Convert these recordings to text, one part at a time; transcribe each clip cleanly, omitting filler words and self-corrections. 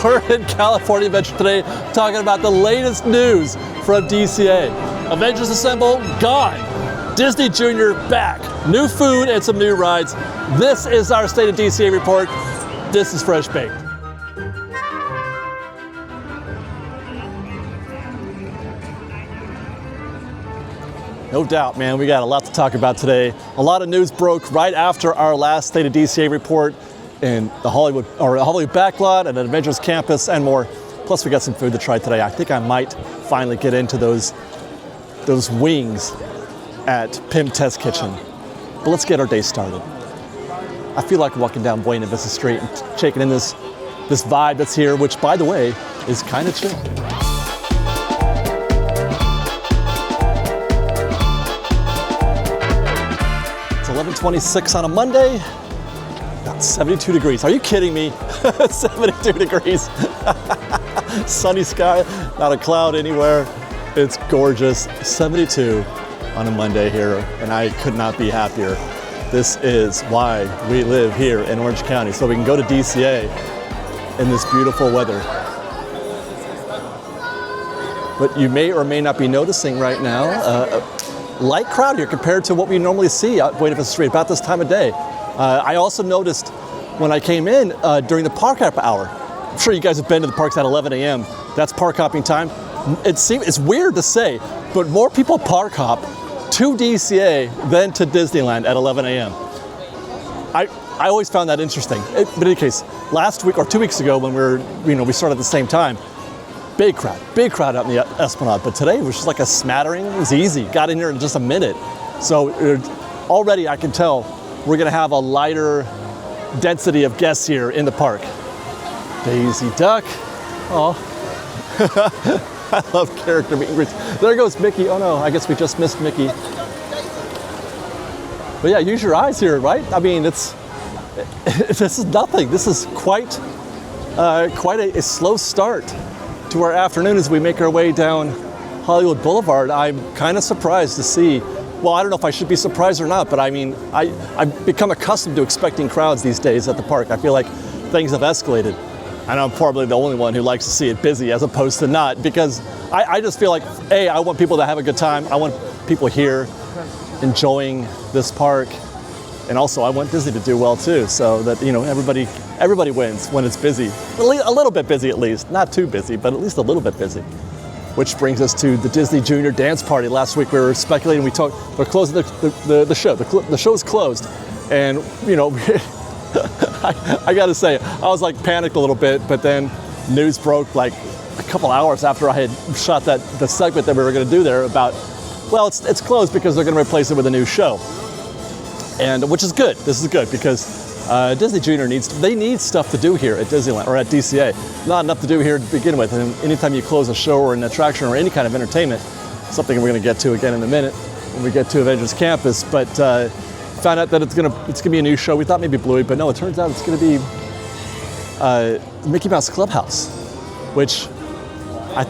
We're in California Adventure today talking about the latest news from DCA. Avengers Assemble, gone. Disney Junior, back. New food and some new rides. This is our State of DCA report. This is FreshBaked. No doubt, man, we got a lot to talk about today. A lot of news broke right after our last State of DCA report in the Hollywood Backlot and at Avengers Campus and more. Plus, we got some food to try today. I think I might finally get into those wings at Pym Kitchen. But let's get our day started. I feel like walking down Buena Vista Street and taking in this vibe that's here, which, by the way, is kind of chill. It's 11:26 on a Monday. About 72 degrees. Are you kidding me? 72 degrees. Sunny sky, not a cloud anywhere. It's gorgeous. 72 on a Monday here, and I could not be happier. This is why we live here in Orange County, so we can go to DCA in this beautiful weather. But you may or may not be noticing right now, a light crowd here compared to what we normally see out Buena Vista Street about this time of day. I also noticed when I came in during the park hop hour. I'm sure you guys have been to the parks at 11 a.m. That's park hopping time. It's weird to say, but more people park hop to DCA than to Disneyland at 11 a.m. I always found that interesting. But in any case, last week or 2 weeks ago when we started at the same time, big crowd out in the Esplanade. But today it was just like a smattering. It was easy. Got in here in just a minute. So already I can tell we're gonna have a lighter density of guests here in the park. Daisy Duck. Oh, I love character meet and greets. There goes Mickey. Oh no, I guess we just missed Mickey. But yeah, use your eyes here, right? I mean, this is nothing. This is quite a slow start to our afternoon as we make our way down Hollywood Boulevard. I'm kind of surprised to see. Well, I don't know if I should be surprised or not, but I mean, I've become accustomed to expecting crowds these days at the park. I feel like things have escalated. I know I'm probably the only one who likes to see it busy as opposed to not, because I just feel like, A, I want people to have a good time. I want people here enjoying this park. And also I want Disney to do well too, so that, everybody wins when it's busy. A little bit busy at least. Not too busy, but at least a little bit busy. Which brings us to the Disney Junior Dance Party. Last week we were speculating, they're closing the show. The show is closed. And, I gotta say, I was like panicked a little bit, but then news broke like a couple hours after I had shot the segment that we were gonna do there about, well, it's closed because they're gonna replace it with a new show. And which is good. This is good because Disney Junior need stuff to do here at Disneyland or at DCA. Not enough to do here to begin with. And anytime you close a show or an attraction or any kind of entertainment, something we're going to get to again in a minute when we get to Avengers Campus. But found out that it's gonna be a new show. We thought maybe Bluey, but no, it turns out it's going to be Mickey Mouse Clubhouse, which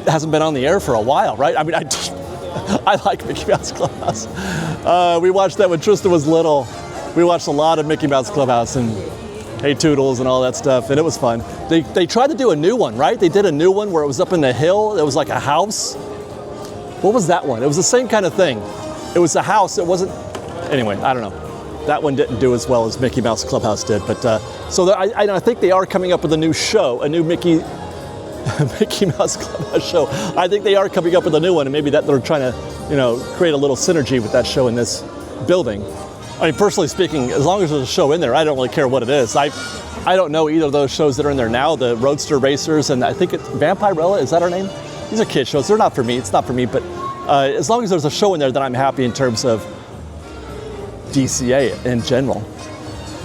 hasn't been on the air for a while, right? I mean, I like Mickey Mouse Clubhouse. We watched that when Tristan was little. We watched a lot of Mickey Mouse Clubhouse and Hey Toodles and all that stuff, and it was fun. They tried to do a new one, right? They did a new one where it was up in the hill. It was like a house. What was that one? It was the same kind of thing. It was a house. It wasn't. Anyway, I don't know. That one didn't do as well as Mickey Mouse Clubhouse did. But I think they are coming up with a new show, a new Mickey Mouse Clubhouse show. I think they are coming up with a new one, and maybe that they're trying to, create a little synergy with that show in this building. I mean, personally speaking, as long as there's a show in there, I don't really care what it is. I don't know either of those shows that are in there now, the Roadster Racers, and I think it's Vampirella, is that her name? These are kid shows. They're not for me. It's not for me, but as long as there's a show in there, then I'm happy in terms of DCA in general.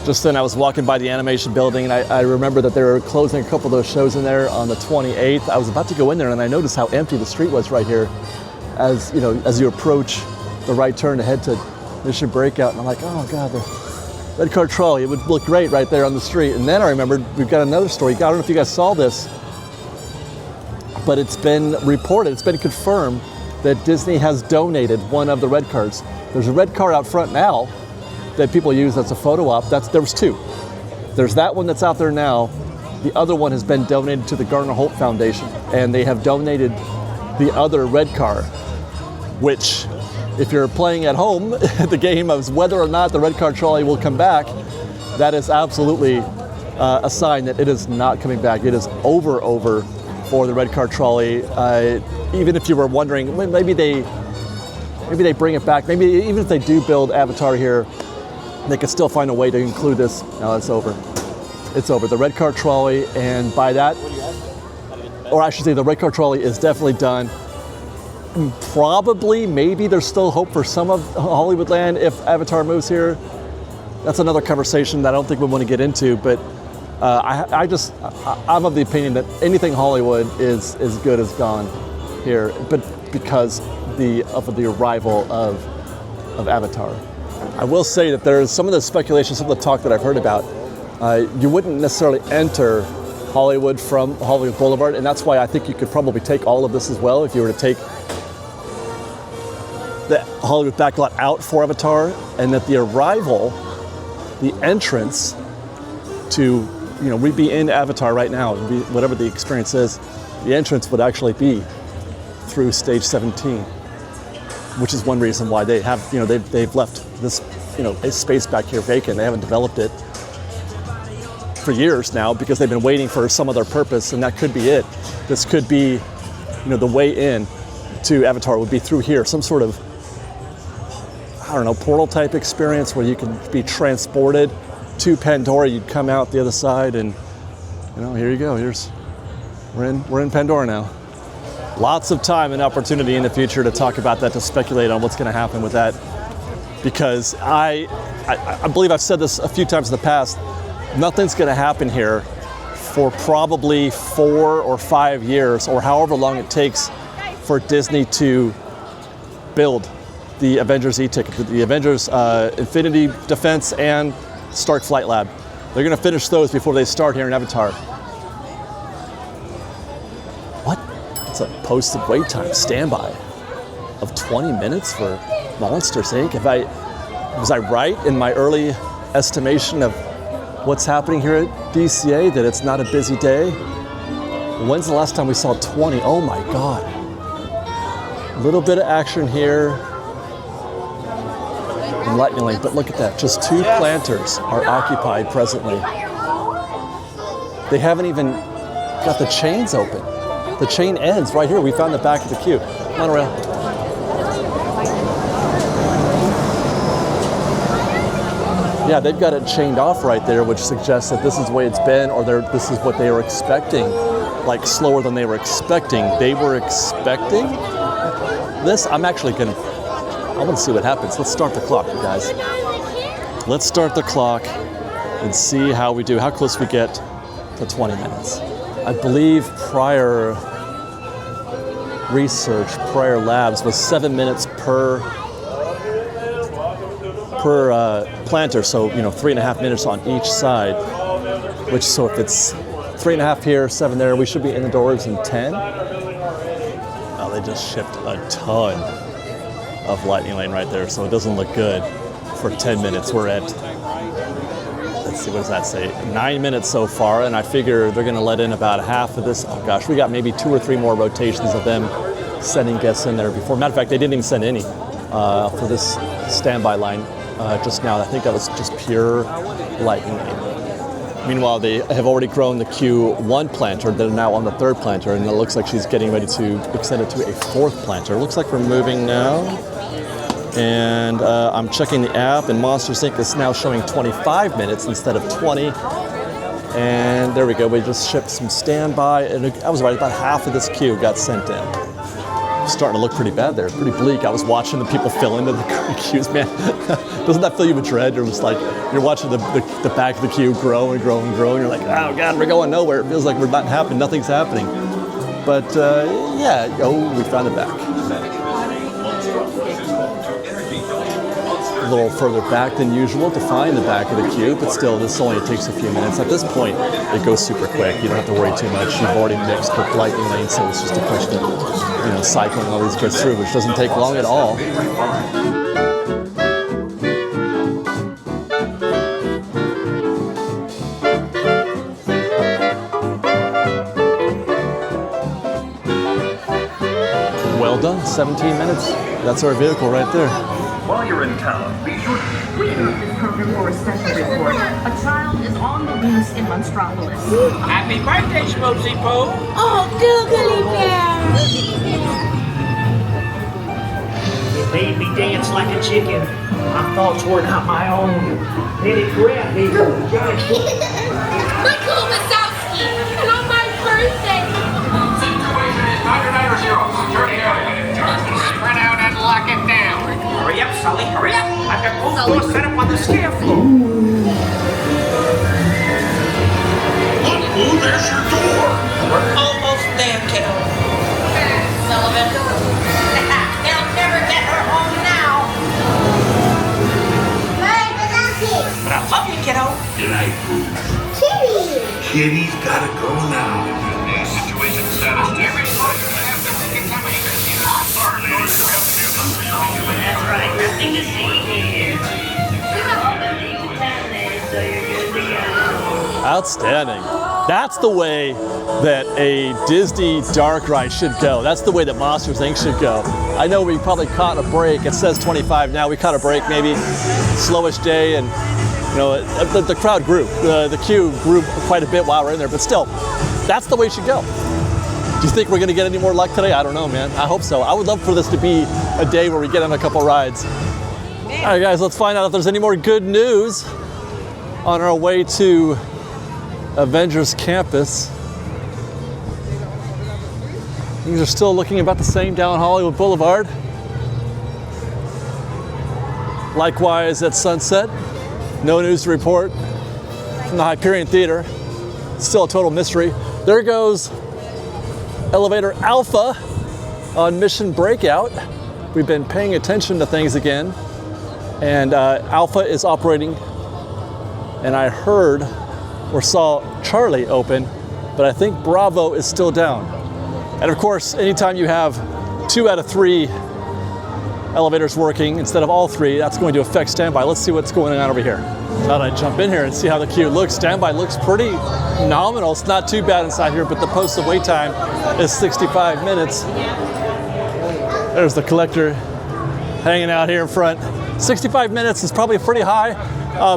Just then I was walking by the animation building, and I remember that they were closing a couple of those shows in there on the 28th. I was about to go in there, and I noticed how empty the street was right here as you approach the right turn to head to Mission Breakout, and I'm like, oh God, the red car trolley, it would look great right there on the street. And then I remembered we've got another story. I don't know if you guys saw this, but it's been reported, it's been confirmed that Disney has donated one of the red cars. There's a red car out front now that people use as a photo op. There was two. There's that one that's out there now, The other one has been donated to the Gardner Holt Foundation, and they have donated the other red car, which, if you're playing at home, the game of whether or not the red car trolley will come back, that is absolutely a sign that it is not coming back. It is over for the red car trolley. Even if you were wondering, maybe they bring it back. Maybe even if they do build Avatar here, they could still find a way to include this. No, it's over. It's over. The red car trolley, and by that, or I should say the red car trolley is definitely done. Probably, maybe there's still hope for some of Hollywoodland if Avatar moves here. That's another conversation that I don't think we want to get into, but I'm of the opinion that anything Hollywood is as good as gone here, but because of the arrival of Avatar. I will say that there's some of the speculation, some of the talk that I've heard about, you wouldn't necessarily enter Hollywood from Hollywood Boulevard, and that's why I think you could probably take all of this as well if you were to take the Hollywood Backlot out for Avatar, and that the arrival, the entrance to, we'd be in Avatar right now, whatever the experience is, the entrance would actually be through stage 17, which is one reason why they have, they've left this, space back here vacant. They haven't developed it for years now because they've been waiting for some other purpose, and that could be it. This could be, the way in to Avatar would be through here, some sort of, portal type experience where you can be transported to Pandora. You'd come out the other side, and here you go. We're in Pandora now. Lots of time and opportunity in the future to talk about that, to speculate on what's going to happen with that, because I believe I've said this a few times in the past. Nothing's going to happen here for probably 4 or 5 years, or however long it takes for Disney to build the Avengers e-ticket, the Avengers Infinity Defense and Stark Flight Lab. They're going to finish those before they start here in Avatar. What? It's a posted wait time, standby of 20 minutes for Monsters, Inc. Was I right in my early estimation of what's happening here at DCA, that it's not a busy day? When's the last time we saw 20? Oh my God. A little bit of action here. Lightning Lane, but look at that. Just 2 planters are occupied presently. They haven't even got the chains open. The chain ends right here. We found the back of the queue. Monorail. Yeah, they've got it chained off right there, which suggests that this is the way it's been, or this is what they were expecting, like slower than they were expecting. They were expecting this. I want to see what happens. Let's start the clock, you guys. Let's start the clock and see how we do, how close we get to 20 minutes. I believe prior research, prior labs was 7 minutes per planter, so 3.5 minutes on each side. Which, so if it's 3.5 here, 7 there, we should be in the doors in 10. Oh, they just shipped a ton of Lightning Lane right there, so it doesn't look good for 10 minutes. We're at, let's see, what does that say? 9 minutes so far, and I figure they're gonna let in about half of this. Oh gosh, we got maybe 2 or 3 more rotations of them sending guests in there before. Matter of fact, they didn't even send any for this standby line just now. I think that was just pure Lightning Lane. Meanwhile, they have already grown the queue 1 planter. They're now on the 3rd planter, and it looks like she's getting ready to extend it to a 4th planter. It looks like we're moving now. And I'm checking the app, and Monsters Inc. is now showing 25 minutes instead of 20. And there we go. We just shipped some standby, and I was right, about half of this queue got sent in. It's starting to look pretty bad there, pretty bleak. I was watching the people fill into the queues, man. Doesn't that fill you with dread? You're just like, you're watching the back of the queue grow and grow and grow, and you're like, oh God, we're going nowhere. It feels like we're not happening, nothing's happening. But we found it back. A little further back than usual to find the back of the queue, but still, this only takes a few minutes. At this point, it goes super quick. You don't have to worry too much. You've already mixed with Lightning Lane, so it's just a question of, cycling all these goods through, which doesn't take long at all. All done, 17 minutes. That's our vehicle right there. While you're in town, be sure to... We interrupt this program for a special report. A child is on the loose in Monstropolis. Happy birthday, Schmoozy Poo! Oh, Googly Bear! You made me dance like a chicken. My thoughts were not my own. Then it grabbed me from the giant foot. Michael Wazowski! And on my birthday! Situation is 99 turning out. Spread out and lock it down. Hurry up, Sully, hurry up! I've got both doors set up on the stair floor. Look, Boo, there's your door. We're almost there, kiddo. Sullivan. They'll never get her home now. Hey, Wazowski! But I love you, kiddo. Good night, Boo. Kitty! Kitty's gotta go now. Situation status. That's right, nothing to see here. So you're good to go. Outstanding. That's the way that a Disney dark ride should go. That's the way that Monsters Inc. should go. I know we probably caught a break. It says 25 now. We caught a break, maybe slowish day, and you know the crowd grew. The queue grew quite a bit while we're in there, but still, that's the way it should go. Do you think we're going to get any more luck today? I don't know, man. I hope so. I would love for this to be a day where we get on a couple rides. All right, guys, let's find out if there's any more good news on our way to Avengers Campus. Things are still looking about the same down Hollywood Boulevard. Likewise at Sunset. No news to report from the Hyperion Theater. Still a total mystery. There goes Elevator Alpha on Mission Breakout. We've been paying attention to things again, and Alpha is operating, and I heard or saw Charlie open, but I think Bravo is still down. And of course, anytime you have 2 out of 3 elevators working instead of all 3, that's going to affect standby. Let's see what's going on over here. Thought I'd jump in here and see how the queue looks. Standby looks pretty nominal. It's not too bad inside here, but the posted wait time is 65 minutes. There's the collector hanging out here in front. 65 minutes is probably pretty high,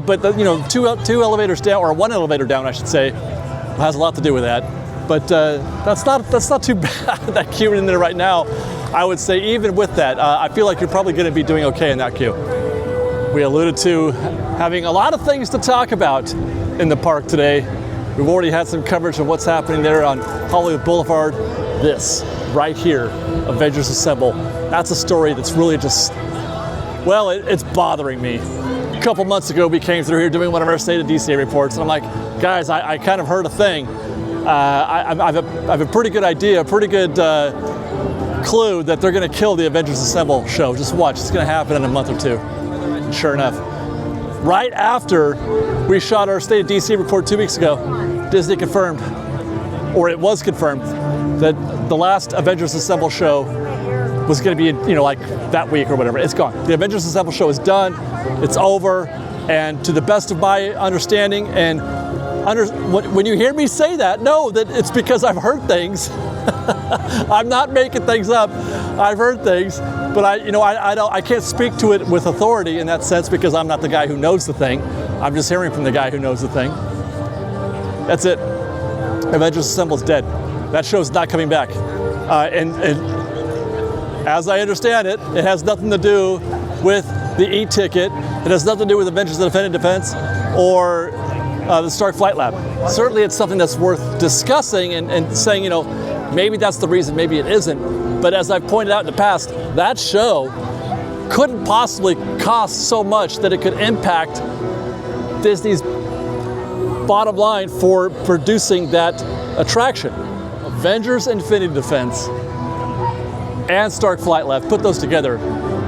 but you know, two elevators down, or 1 elevator down, I should say, has a lot to do with that. But that's not too bad. That queue in there right now, I would say even with that, I feel like you're probably going to be doing okay in that queue. We alluded to having a lot of things to talk about in the park today. We've already had some coverage of what's happening there on Hollywood Boulevard. This right here, Avengers Assemble. That's a story that's really just, well, it's bothering me. A couple months ago, we came through here doing one of our State of DCA reports, and I'm like, guys, I kind of heard a thing. I have a pretty good idea, a pretty good clue that they're going to kill the Avengers Assemble show. Just watch, it's going to happen in a month or 2. And sure enough, right after we shot our State of DC report 2 weeks ago, Disney confirmed, or it was confirmed, that the last Avengers Assemble show was going to be, you know, like that week or whatever. It's gone. The Avengers Assemble show is done. It's over. And to the best of my understanding, and when you hear me say that, know that it's because I've heard things. I'm not making things up. I've heard things, but I can't speak to it with authority in that sense because I'm not the guy who knows the thing. I'm just hearing from the guy who knows the thing. That's it. Avengers Assemble is dead. That show's not coming back. And as I understand it, it has nothing to do with the e-ticket. It has nothing to do with Avengers: The Defending Defense or the Stark Flight Lab. Certainly it's something that's worth discussing and saying, you know, maybe that's the reason, maybe it isn't. But as I've pointed out in the past, that show couldn't possibly cost so much that it could impact Disney's bottom line for producing that attraction. Avengers Infinity Defense and Stark Flight Lab, put those together,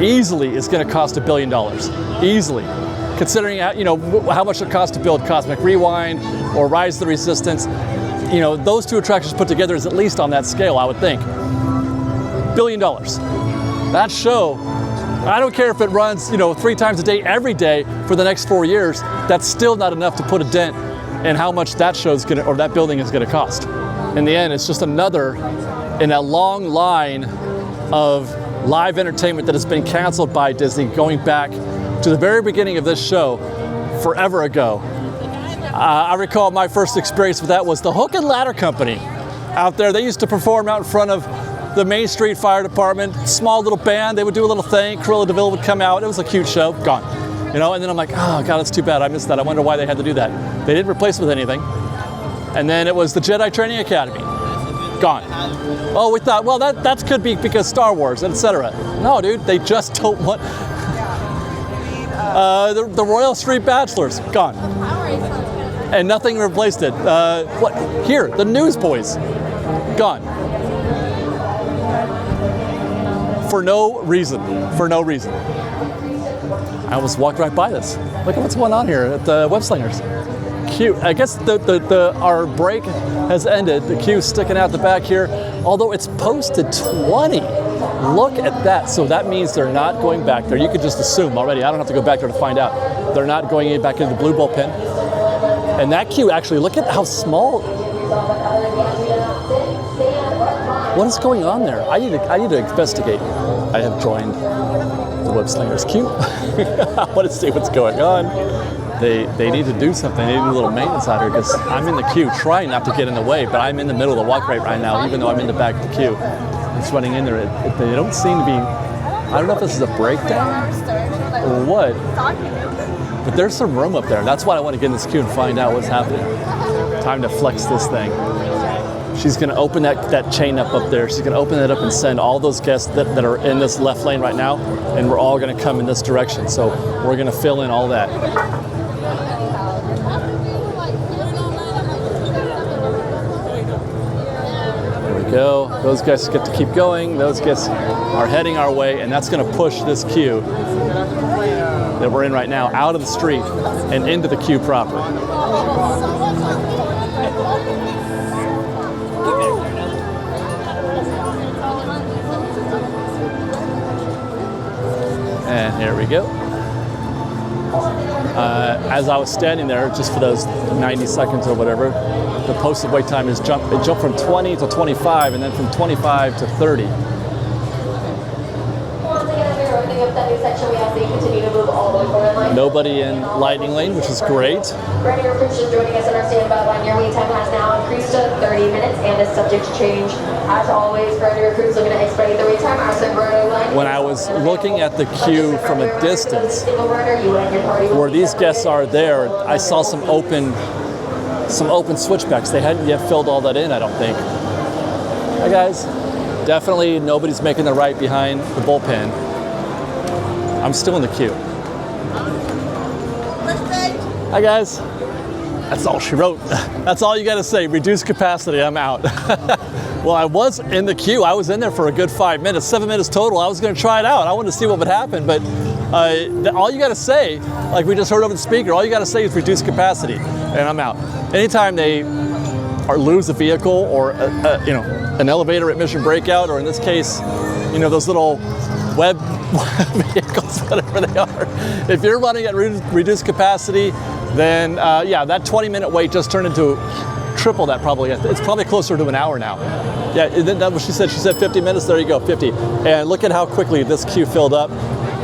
easily is going to cost $1 billion. Easily. Considering, you know, how much it costs to build Cosmic Rewind or Rise of the Resistance, you know, those 2 attractions put together is at least on that scale, I would think. $1 billion. That show, I don't care if it runs, you know, 3 times a day, every day for the next 4 years, that's still not enough to put a dent in how much that show's gonna, or that building is gonna cost. In the end, it's just another in a long line of live entertainment that has been canceled by Disney going back to the very beginning of this show forever ago. I recall my first experience with that was the Hook and Ladder Company out there. They used to perform out in front of the Main Street Fire Department, small little band. They would do a little thing. Cruella de Vil would come out. It was a cute show. Gone. You know, and then I'm like, oh God, that's too bad. I missed that. I wonder why they had to do that. They didn't replace it with anything. And then it was the Jedi Training Academy. Gone. Oh, we thought, well, that could be because Star Wars, etc. No, dude, they just don't want. The Royal Street Bachelors, gone. And nothing replaced it. What? Here, the Newsboys, gone. For no reason. For no reason. I almost walked right by this. Look at what's going on here at the Web Slingers. Cute. I guess our break has ended. The queue's sticking out the back here, although it's posted 20. Look at that. So that means they're not going back there. You could just assume already. I don't have to go back there to find out. They're not going back into the blue bullpen. And that queue, actually, look at how small. What is going on there? I need to investigate. I have joined the Web Slingers queue. I want to see what's going on. They need to do something. They need a little maintenance out here because I'm in the queue trying not to get in the way, but I'm in the middle of the walk right now, even though I'm in the back of the queue. It's running in there. They don't seem to be, I don't know if this is a breakdown or what, but there's some room up there. That's why I want to get in this queue and find out what's happening. Time to flex this thing. She's going to open that chain up there. She's going to open it up and send all those guests that are in this left lane right now, and we're all going to come in this direction. So we're going to fill in all that. There we go. Those guys get to keep going. Those guys are heading our way, and that's going to push this queue that we're in right now out of the street and into the queue proper. And here we go. As I was standing there, just for those 90 seconds or whatever, the posted wait time is jumped from 20 to 25, and then from 25 to 30. Nobody in Lightning Lane, which is great. Radiator Springs is joining us in our standby line. Your wait time has now increased to 30 minutes and is subject to change. As always, Radiator Springs looking to expedite the wait time. Our Sunbird line. When I was looking at the queue from a distance, where these guests are there, I saw some open switchbacks. They hadn't yet filled all that in, I don't think. Hi guys. Definitely nobody's making the right behind the bullpen. I'm still in the queue. Hi guys. That's all she wrote. That's all you gotta say. Reduced capacity, I'm out. Well, I was in the queue. I was in there for a good 5 minutes, 7 minutes total. I was gonna try it out. I wanted to see what would happen, but all you gotta say, like we just heard over the speaker, all you gotta say is reduced capacity, and I'm out. Anytime they lose a vehicle or an elevator at Mission Breakout, or in this case, those little web vehicles, whatever they are. If you're running at reduced capacity, then that 20-minute wait just turned into triple that probably. It's probably closer to an hour now. Yeah, that's what she said. She said 50 minutes. There you go, 50. And look at how quickly this queue filled up.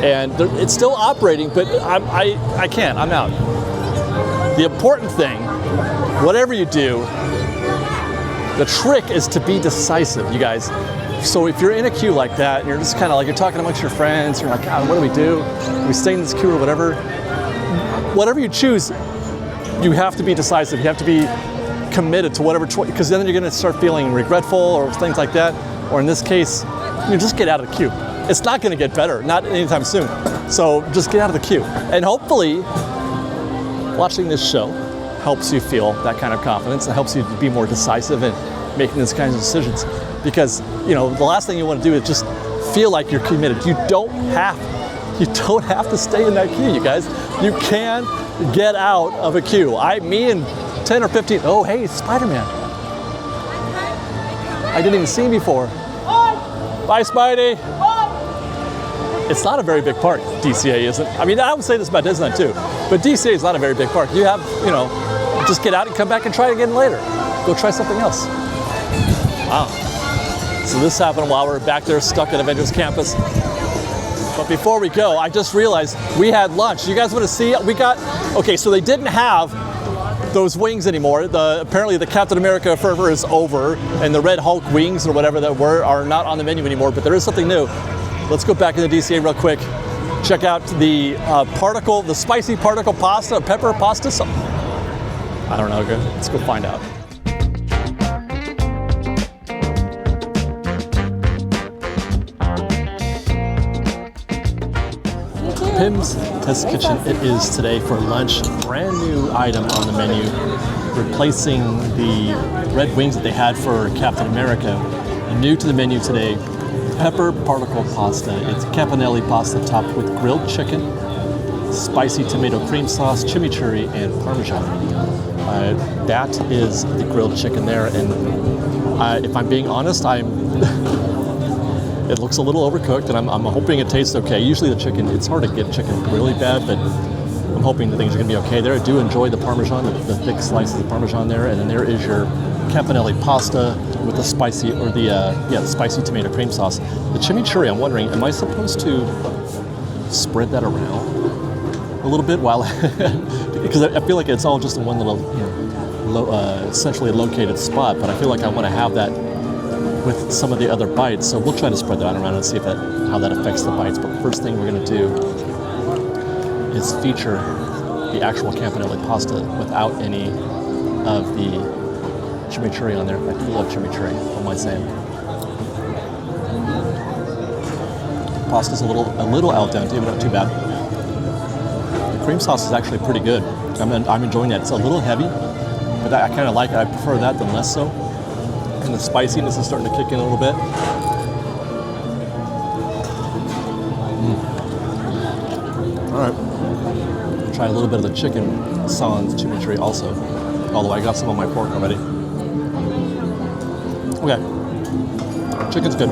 And it's still operating, but I can't. I'm out. The important thing, whatever you do, the trick is to be decisive, you guys. So if you're in a queue like that, and you're just kind of like, you're talking amongst your friends, you're like, God, what do we do? Do we stay in this queue or whatever? Whatever you choose, you have to be decisive. You have to be committed to whatever choice, because then you're going to start feeling regretful or things like that. Or in this case, just get out of the queue. It's not going to get better, not anytime soon. So just get out of the queue. And hopefully, watching this show helps you feel that kind of confidence and helps you to be more decisive in making these kinds of decisions. Because, the last thing you want to do is just feel like you're committed. You don't have to stay in that queue, you guys. You can get out of a queue. Me and 10 or 15, oh, hey, Spider-Man. I didn't even see him before. Bye, Spidey. It's not a very big park, DCA isn't. I mean, I would say this about Disneyland too, but DCA is not a very big park. You have, just get out and come back and try it again later. Go try something else. Wow. So this happened while we were back there stuck at Avengers Campus. But before we go, I just realized we had lunch. You guys want to see? Okay, so they didn't have those wings anymore. Apparently the Captain America fervor is over, and the Red Hulk wings or whatever that were are not on the menu anymore, but there is something new. Let's go back into DCA real quick. Check out the the spicy particle pasta, pepper pasta. I don't know, let's go find out. Pym's Kitchen, it is today for lunch. Brand new item on the menu, replacing the red wings that they had for Captain America. New to the menu today, pepper particle pasta. It's campanelli pasta topped with grilled chicken, spicy tomato cream sauce, chimichurri, and parmesan. That is the grilled chicken there, and if I'm being honest, it looks a little overcooked, and I'm hoping it tastes okay. Usually the chicken, it's hard to get chicken really bad, but I'm hoping the things are gonna be okay there. I do enjoy the parmesan, the thick slices of parmesan there, and then there is your campanelli pasta with the spicy, or the spicy tomato cream sauce. The chimichurri, I'm wondering, am I supposed to spread that around a little bit while, because I feel like it's all just in one little, centrally located spot, but I feel like I wanna have that with some of the other bites, so we'll try to spread that around and see how that affects the bites. But first thing we're going to do is feature the actual campanelli pasta without any of the chimichurri on there. I do love chimichurri, what am I saying? Pasta's a little al dente, but not too bad. The cream sauce is actually pretty good. I'm enjoying that. It's a little heavy, but I kind of like it. I prefer that than less so. And the spiciness is starting to kick in a little bit. All right, I'll try a little bit of the chicken sans chimichurri also. Although I got some on my fork already. Okay, chicken's good.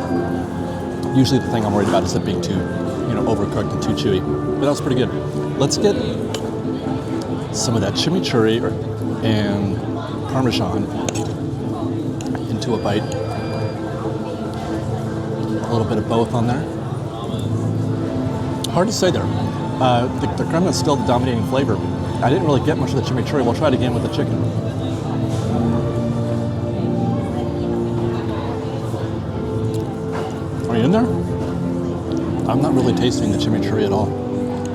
Usually the thing I'm worried about is it being too, overcooked and too chewy. But that was pretty good. Let's get some of that chimichurri and parmesan into a bite. A little bit of both on there. Hard to say there. The crema is still the dominating flavor. I didn't really get much of the chimichurri. We'll try it again with the chicken. Are you in there? I'm not really tasting the chimichurri at all.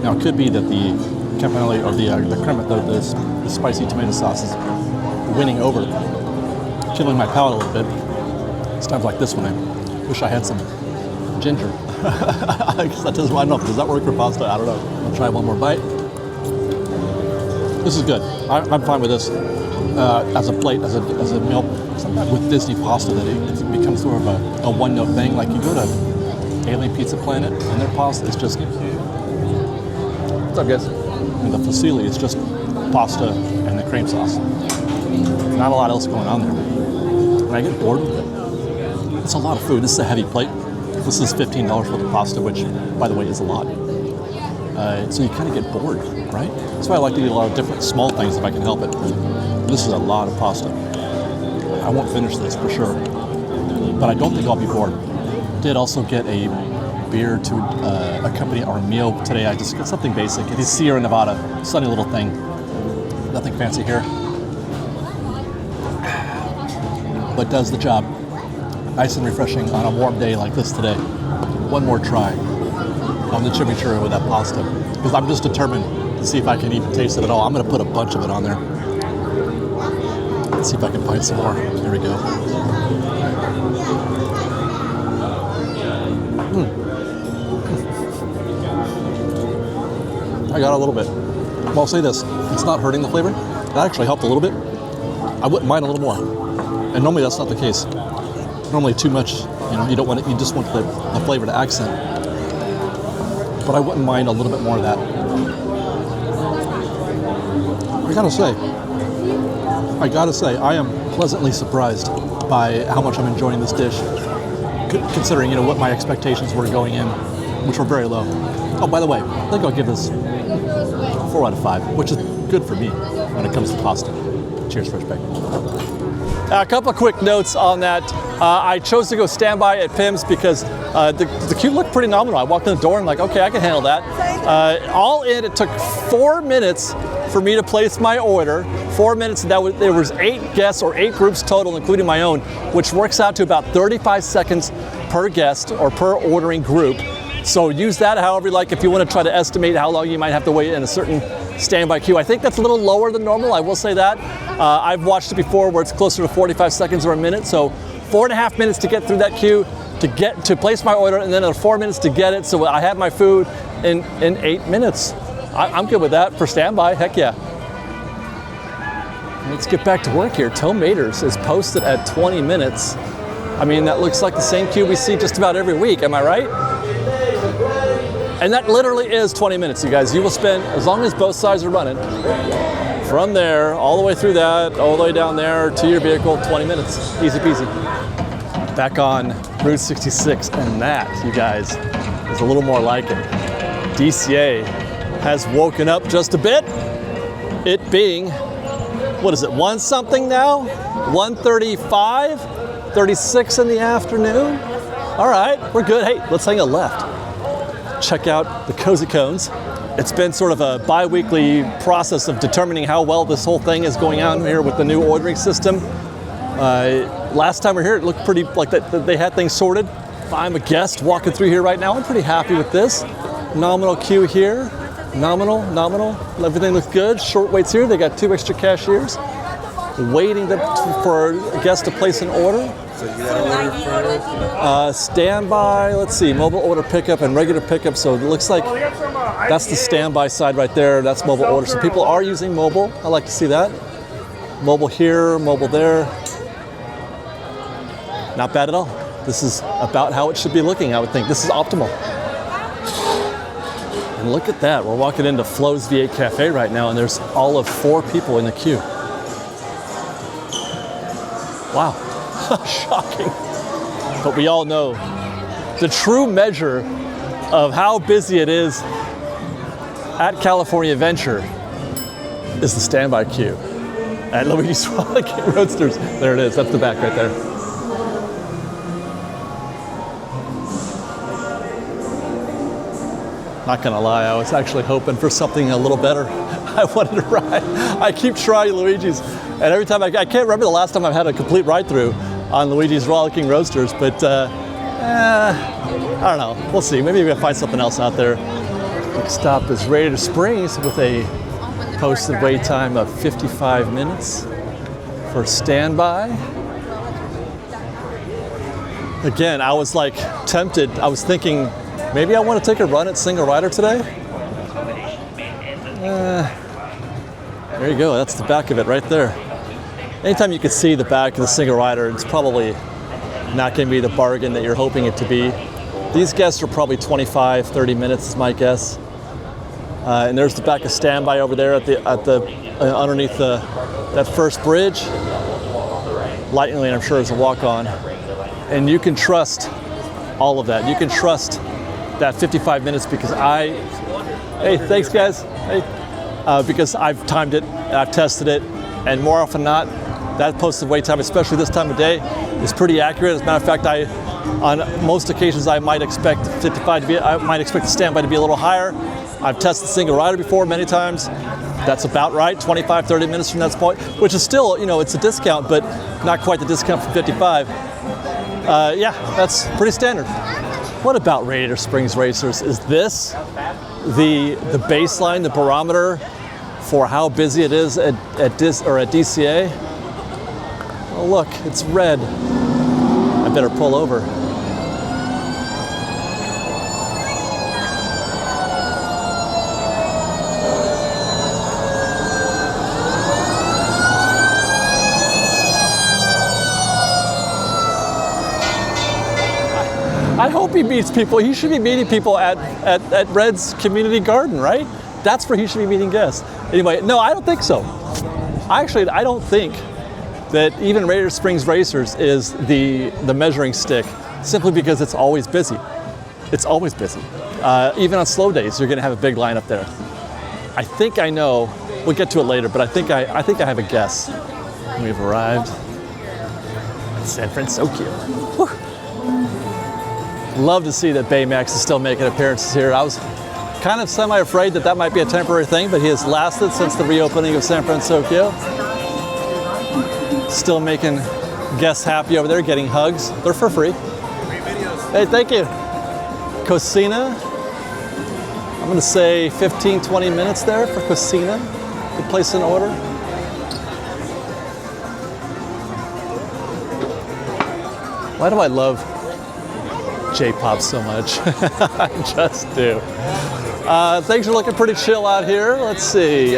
Now it could be that the campanelli or the crema, the spicy tomato sauce is winning over, killing my palate a little bit. It's times like this one, I wish I had some ginger. I guess that doesn't, I don't know, does that work for pasta? I don't know. I'll try one more bite. This is good. I'm fine with this as a plate, as a meal. Sometimes with Disney pasta, that it becomes sort of a one-note thing. Like you go to Alien Pizza Planet, and their pasta is just, what's up, guys? And the fusilli is just pasta and the cream sauce. Not a lot else going on there. And I get bored with it. It's a lot of food. This is a heavy plate. This is $15 for the pasta, which, by the way, is a lot. So you kind of get bored, right? That's why I like to eat a lot of different small things if I can help it. This is a lot of pasta. I won't finish this for sure, but I don't think I'll be bored. Did also get a beer to accompany our meal today. I just got something basic. It is Sierra Nevada, sunny little thing. Nothing fancy here, but does the job. Nice and refreshing on a warm day like this today. One more try on the chimichurri with that pasta, because I'm just determined to see if I can even taste it at all. I'm going to put a bunch of it on there. Let's see if I can find some more. Here we go. I got a little bit. Well, I'll say this, it's not hurting the flavor. That actually helped a little bit. I wouldn't mind a little more. And normally that's not the case. Normally too much, you don't want it, you just want the flavor to accent. But I wouldn't mind a little bit more of that. I gotta say, I am pleasantly surprised by how much I'm enjoying this dish, considering, what my expectations were going in, which were very low. Oh, by the way, I think I'll give this 4 out of 5, which is good for me when it comes to pasta. Cheers, FreshBaked. A couple of quick notes on that. I chose to go standby at Pym's because the queue looked pretty nominal. I walked in the door and I'm like, okay, I can handle that. All in, it took 4 minutes for me to place my order. 4 minutes, and there was 8 guests or 8 groups total, including my own, which works out to about 35 seconds per guest or per ordering group. So use that however you like if you want to try to estimate how long you might have to wait in a certain standby queue. I think that's a little lower than normal, I will say that. I've watched it before where it's closer to 45 seconds or a minute, so 4.5 minutes to get through that queue, to place my order, and then another 4 minutes to get it, so I have my food in 8 minutes. I'm good with that for standby, heck yeah. Let's get back to work here. Tomaters is posted at 20 minutes. I mean, that looks like the same queue we see just about every week, am I right? And that literally is 20 minutes, you guys. You will spend, as long as both sides are running, from there, all the way through that, all the way down there to your vehicle, 20 minutes. Easy peasy. Back on Route 66, and that, you guys, is a little more like it. DCA has woken up just a bit. It being, what is it, 1 something now? 1:35, 36 in the afternoon. All right, we're good. Hey, let's hang a left. Check out the Cozy Cones. It's been sort of a bi-weekly process of determining how well this whole thing is going on here with the new ordering system. Last time we were here, it looked pretty like that they had things sorted. I'm a guest walking through here right now. I'm pretty happy with this. Nominal queue here. Nominal. Everything looks good. Short waits here. They got 2 extra cashiers waiting for a guest to place an order. Standby, let's see, mobile order pickup and regular pickup. So it looks like that's the standby side right there. That's mobile order. So people are using mobile. I like to see that. Mobile here, mobile there. Not bad at all. This is about how it should be looking, I would think. This is optimal. And look at that. We're walking into Flo's V8 Cafe right now, and there's all of 4 people in the queue. Wow. Shocking. But we all know the true measure of how busy it is at California Adventure is the standby queue at Luigi's Rollicking Roadsters. There it is. That's the back right there. Not gonna lie, I was actually hoping for something a little better. I wanted to ride. I keep trying Luigi's, and every time I can't remember the last time I've had a complete ride-through on Luigi's Rollicking Roadsters, but I don't know. We'll see. Maybe we'll find something else out there. Next stop is Radiator Springs with a posted wait time of 55 minutes for standby. Again, I was like tempted. I was thinking maybe I want to take a run at Single Rider today. There you go. That's the back of it right there. Anytime you can see the back of the Single Rider, it's probably not going to be the bargain that you're hoping it to be. These guests are probably 25, 30 minutes is my guess. And there's the back of standby over there at the underneath that first bridge. Lightning lane, I'm sure, is a walk-on. And you can trust all of that. You can trust that 55 minutes because hey, thanks guys. Hey, because I've timed it, and I've tested it, and more often than not, that posted wait time, especially this time of day, is pretty accurate. As a matter of fact, on most occasions, I might expect 55 to be. I might expect the standby to be a little higher. I've tested Single Rider before many times. That's about right, 25, 30 minutes from that point, which is still, it's a discount, but not quite the discount for 55. Yeah, that's pretty standard. What about Radiator Springs Racers? Is this the baseline, the barometer for how busy it is at DCA? Oh look, it's red. I better pull over. I hope he meets people. He should be meeting people at Red's Community Garden, right? That's where he should be meeting guests. Anyway, no, I don't think so. I don't think that even Radiator Springs Racers is the measuring stick, simply because it's always busy. It's always busy. Even on slow days, you're gonna have a big line up there. I think I know, we'll get to it later, but I think I have a guess. We've arrived. San Fransokyo. Whew. Love to see that Baymax is still making appearances here. I was kind of semi-afraid that might be a temporary thing, but he has lasted since the reopening of San Fransokyo. Still making guests happy over there, getting hugs. They're for free. Hey, thank you. Cocina. I'm gonna say 15, 20 minutes there for Cocina to place an order. Why do I love J-pop so much? I just do. Things are looking pretty chill out here. Let's see.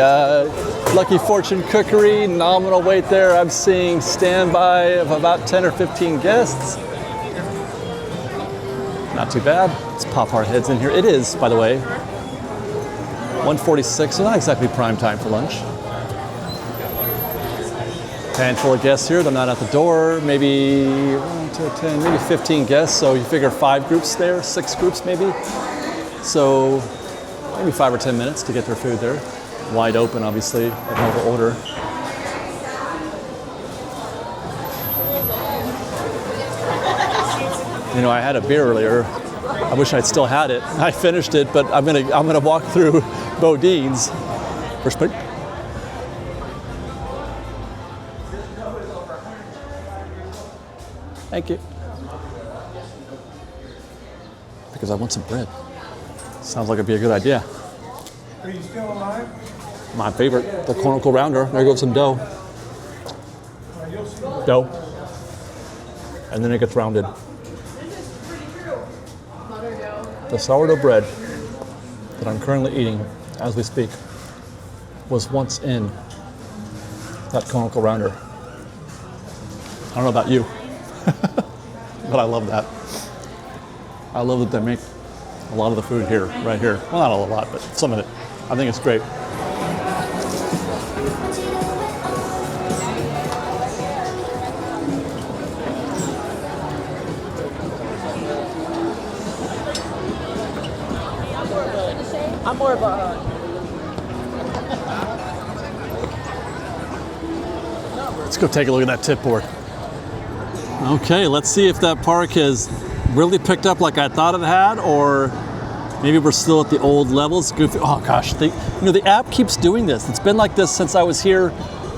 Lucky Fortune Cookery, nominal wait there. I'm seeing standby of about 10 or 15 guests. Not too bad. Let's pop our heads in here. It is, by the way, 1:46, so not exactly prime time for lunch. Handful of guests here. They're not at the door. Maybe 1, 2, 10, maybe 15 guests. So you figure 5 groups there, 6 groups maybe. So maybe 5 or 10 minutes to get their food there. Wide open, obviously, at mobile order. You know, I had a beer earlier. I wish I'd still had it. I finished it, but I'm gonna walk through Bodine's. FreshBaked. Thank you. Because I want some bread. Sounds like it'd be a good idea. Are you still alive? My favorite, the conical rounder. There goes some dough. Dough. And then it gets rounded. The sourdough bread that I'm currently eating as we speak was once in that conical rounder. I don't know about you, but I love that. I love that they make a lot of the food here, right here. Well, not a lot, but some of it. I think it's great. I'm more of a... Let's go take a look at that tip board. Okay, let's see if that park has really picked up like I thought it had, or maybe we're still at the old levels. Goofy. Oh gosh, the app keeps doing this. It's been like this since I was here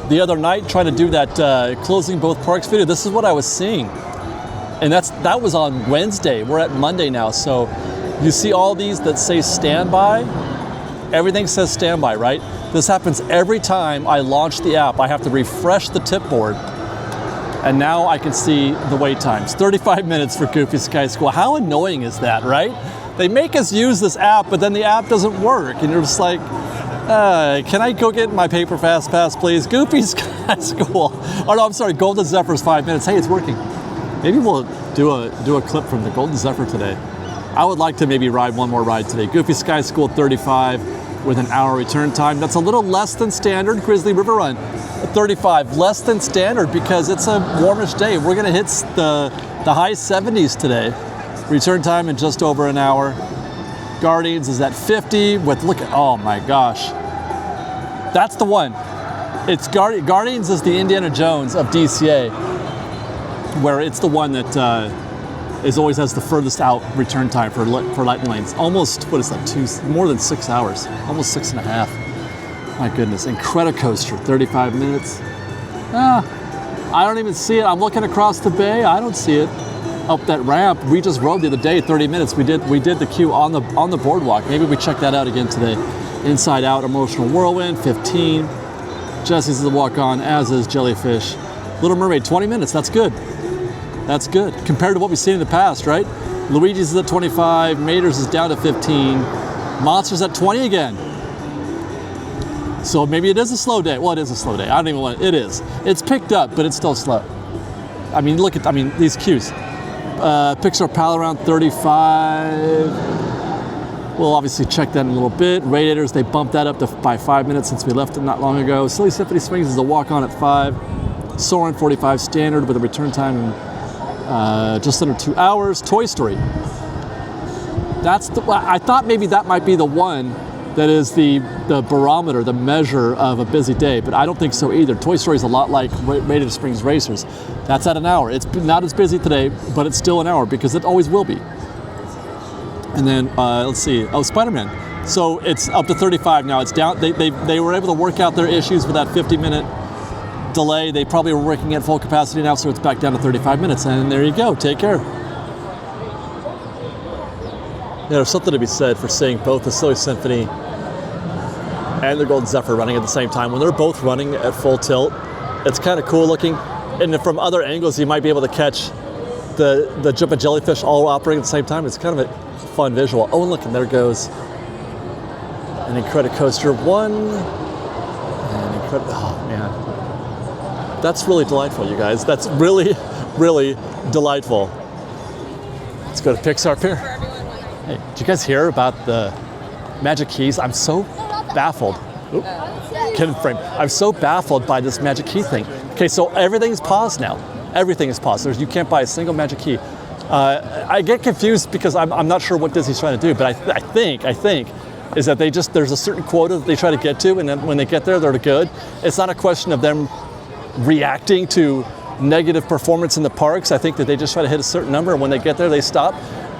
the other night trying to do that closing both parks video. This is what I was seeing, and that was on Wednesday. We're at Monday now, so you see all these that say standby. Everything says standby, right? This happens every time I launch the app. I have to refresh the tip board. And now I can see the wait times. 35 minutes for Goofy Sky School. How annoying is that, right? They make us use this app, but then the app doesn't work. And you're just like, can I go get my paper fast pass, please? Goofy Sky School. Oh no, I'm sorry, Golden Zephyr's 5 minutes. Hey, it's working. Maybe we'll do a clip from the Golden Zephyr today. I would like to maybe ride one more ride today. Goofy Sky School 35 with an hour return time. That's a little less than standard. Grizzly River Run 35, less than standard because it's a warmish day. We're gonna hit the high 70s today. Return time in just over an hour. Guardians is at 50 with, look at, oh my gosh. That's the one. It's Guardians is the Indiana Jones of DCA, where it's the one that always has the furthest out return time for lightning lanes. Almost, what is that, more than 6 hours, almost 6.5. My goodness, Incredicoaster, 35 minutes. I don't even see it. I'm looking across the bay, I don't see it. Up that ramp, we just rode the other day, 30 minutes. We did the queue on the boardwalk. Maybe we check that out again today. Inside Out, Emotional Whirlwind, 15. Jesse's the walk on, as is Jellyfish. Little Mermaid, 20 minutes, that's good. That's good, compared to what we've seen in the past, right? Luigi's is at 25, Mater's is down to 15, Monster's at 20 again. So maybe it is a slow day. Well, it is a slow day. I don't even want it is. It's picked up, but it's still slow. I mean, look at, these queues. Pixar Pal around 35. We'll obviously check that in a little bit. Radiators, they bumped that up by 5 minutes since we left it not long ago. Silly Symphony Swings is a walk on at 5. Soarin' 45 standard with a return time in just under 2 hours. Toy Story. I thought maybe that might be the one that is the barometer, the measure of a busy day, but I don't think so either. Toy Story is a lot like Radiator Springs Racers. That's at an hour. It's not as busy today, but it's still an hour because it always will be. And then, let's see, Spider-Man. So it's up to 35 now. It's down, they were able to work out their issues with that 50-minute delay. They probably were working at full capacity now, so it's back down to 35 minutes. And there you go, take care. Yeah, there's something to be said for seeing both the Silly Symphony and the Golden Zephyr running at the same time. When they're both running at full tilt, it's kind of cool looking. And from other angles, you might be able to catch the jumping jellyfish all operating at the same time. It's kind of a fun visual. Oh, and look, and there goes an Incredicoaster 1. Oh, man. That's really delightful, you guys. That's really, really delightful. Let's go to Pixar Pier. Hey, did you guys hear about the magic keys? I'm so baffled. Kidding frame. I'm so baffled by this magic key thing. Okay, so everything's paused now. Everything is paused. You can't buy a single magic key. I get confused because I'm not sure what Disney's trying to do, but I think is that there's a certain quota that they try to get to, and then when they get there, they're good. It's not a question of them reacting to negative performance in the parks. I think that they just try to hit a certain number, and when they get there, they stop.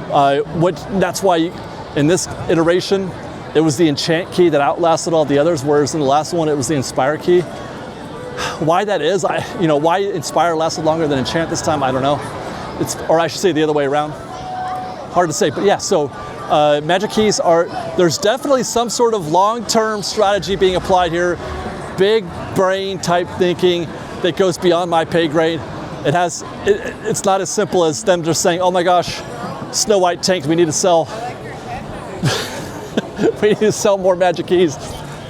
That's why in this iteration, it was the Enchant key that outlasted all the others, whereas in the last one, it was the Inspire key. Why that is, why Inspire lasted longer than Enchant this time, I don't know. Or I should say the other way around. Hard to say, but yeah, so magic keys there's definitely some sort of long-term strategy being applied here. Big brain type thinking that goes beyond my pay grade. It's not as simple as them just saying, oh my gosh, Snow White tanked, we need to sell more magic keys.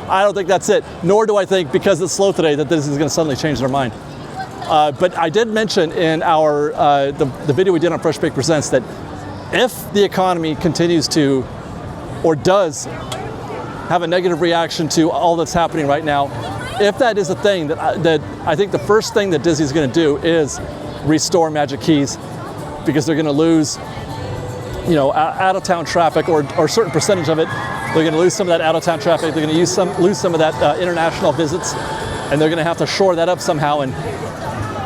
I don't think that's it, nor do I think because it's slow today that this is going to suddenly change their mind. But I did mention in our the video we did on FreshBaked Presents that if the economy continues to, or does, have a negative reaction to all that's happening right now, if that is a thing, that I think the first thing that Disney's going to do is restore magic keys, because they're going to lose, out-of-town traffic, or a certain percentage of it. They're going to lose some of that out-of-town traffic. They're going to lose some of that international visits, and they're going to have to shore that up somehow. And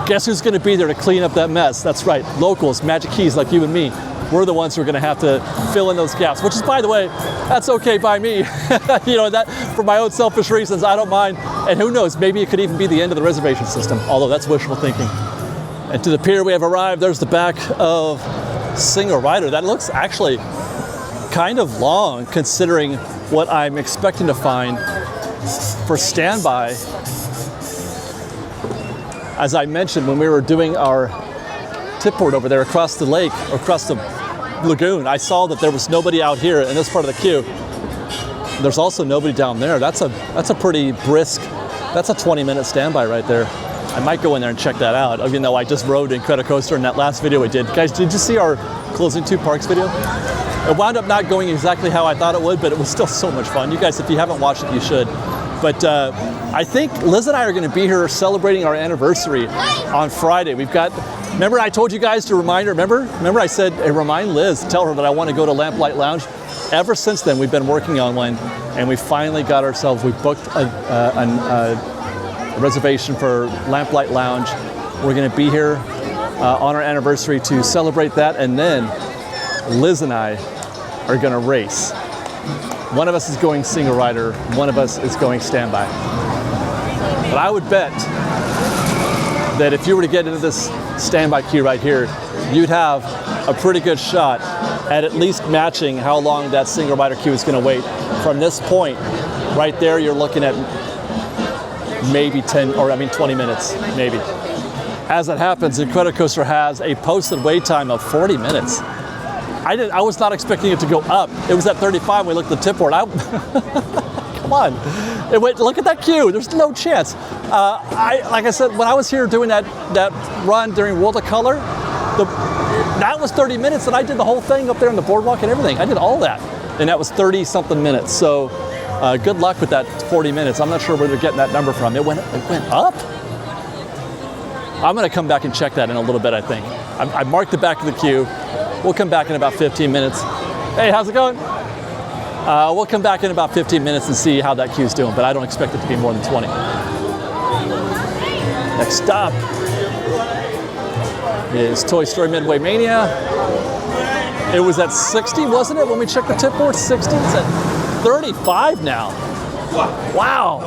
guess who's going to be there to clean up that mess? That's right, locals, magic keys like you and me. We're the ones who are going to have to fill in those gaps, which is, by the way, that's okay by me. That for my own selfish reasons, I don't mind. And who knows, maybe it could even be the end of the reservation system, although that's wishful thinking. And to the pier we have arrived. There's the back of Singer Rider. That looks actually kind of long considering what I'm expecting to find for standby. As I mentioned, when we were doing our tip board over there across the lake, or across the lagoon, I saw that there was nobody out here in this part of the queue. There's also nobody down there. That's a pretty brisk, that's a 20-minute standby right there. I might go in there and check that out, even though I just rode Incredicoaster in that last video we did. Guys, did you see our closing 2 parks video? It wound up not going exactly how I thought it would, but it was still so much fun. You guys, if you haven't watched it, you should. But I think Liz and I are going to be here celebrating our anniversary on Friday. Remember I told you guys to remind her, remember I said, hey, remind Liz, tell her that I want to go to Lamplight Lounge. Ever since then, we've been working on one, and we finally got ourselves, we booked a reservation for Lamplight Lounge. We're going to be here on our anniversary to celebrate that, and then Liz and I are going to race. One of us is going single rider, one of us is going standby. But I would bet that if you were to get into this standby queue right here, you'd have a pretty good shot at least matching how long that single rider queue is going to wait. From this point, right there, you're looking at maybe 20 minutes, maybe. As it happens, Incredicoaster has a posted wait time of 40 minutes. I was not expecting it to go up. It was at 35 when we looked at the tip board. Come on. Look at that queue. There's no chance. Like I said, when I was here doing that run during World of Color, that was 30 minutes, and I did the whole thing up there on the boardwalk and everything. I did all that, and that was 30-something minutes. So good luck with that 40 minutes. I'm not sure where they're getting that number from. It went up? I'm going to come back and check that in a little bit, I think. I marked the back of the queue. We'll come back in about 15 minutes. Hey, how's it going? We'll come back in about 15 minutes and see how that queue's doing, but I don't expect it to be more than 20. Next stop is Toy Story Midway Mania. It was at 60, wasn't it, when we checked the tip board? 60? It's at 35 now. Wow.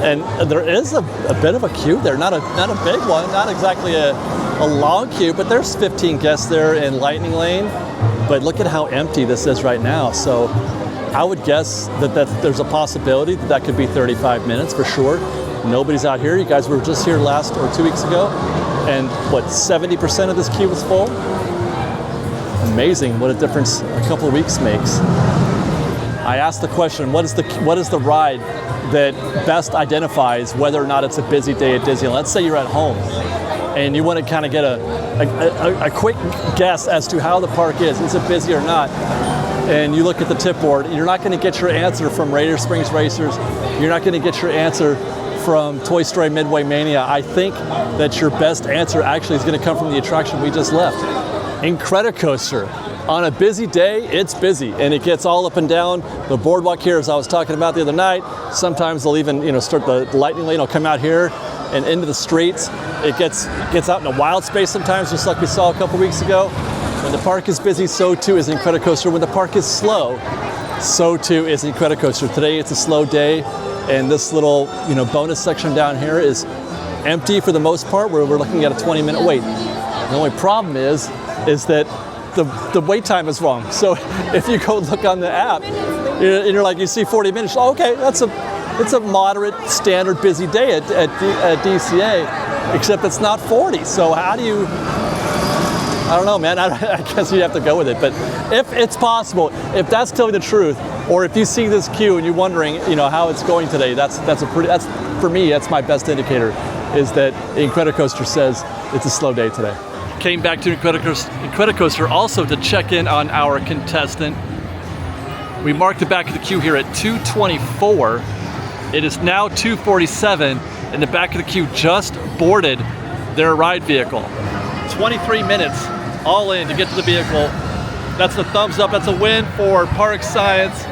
And there is a bit of a queue there, not a big one, not exactly a long queue, but there's 15 guests there in Lightning Lane. But look at how empty this is right now. So I would guess that there's a possibility that could be 35 minutes for sure. Nobody's out here. You guys were just here last or 2 weeks ago, and what, 70% of this queue was full? Amazing what a difference a couple of weeks makes. I asked the question, what is the ride that best identifies whether or not it's a busy day at Disneyland? Let's say you're at home and you want to kind of get a quick guess as to how the park is it busy or not? And you look at the tip board, you're not going to get your answer from Radiator Springs Racers. You're not going to get your answer from Toy Story Midway Mania. I think that your best answer actually is going to come from the attraction we just left. Incredicoaster. On a busy day, it's busy, and it gets all up and down. The boardwalk here, as I was talking about the other night, sometimes they'll even, start the lightning lane will come out here and into the streets. It gets out in a wild space sometimes, just like we saw a couple weeks ago. When the park is busy, so too is Incredicoaster. When the park is slow, so too is Incredicoaster. Today it's a slow day, and this little bonus section down here is empty for the most part, where we're looking at a 20-minute wait. The only problem is that the wait time is wrong. So if you go look on the app, and you're like, you see 40 minutes, okay, it's a moderate, standard busy day at DCA, except it's not 40. So how do you, I don't know, man. I guess you have to go with it. But if it's possible, if that's telling the truth, or if you see this queue and you're wondering, how it's going today, that's for me, that's my best indicator, is that Incredicoaster says it's a slow day today. Came back to Incredicoaster also to check in on our contestant. We marked the back of the queue here at 2:24. It is now 2:47, and the back of the queue just boarded their ride vehicle. 23 minutes all in to get to the vehicle. That's the thumbs up. That's a win for Park Science.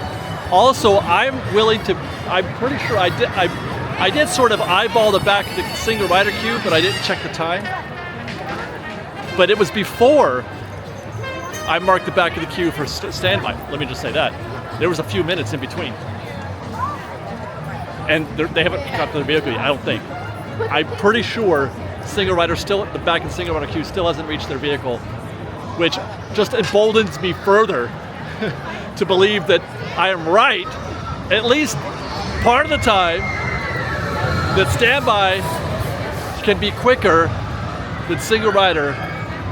Also, I'm pretty sure I did sort of eyeball the back of the single rider queue, but I didn't check the time. But it was before I marked the back of the queue for standby. Let me just say that. There was a few minutes in between. And they haven't got to the vehicle yet, I don't think. I'm pretty sure single rider still at the back of the single rider queue still hasn't reached their vehicle, which just emboldens me further to believe that I am right, at least part of the time, that standby can be quicker than single rider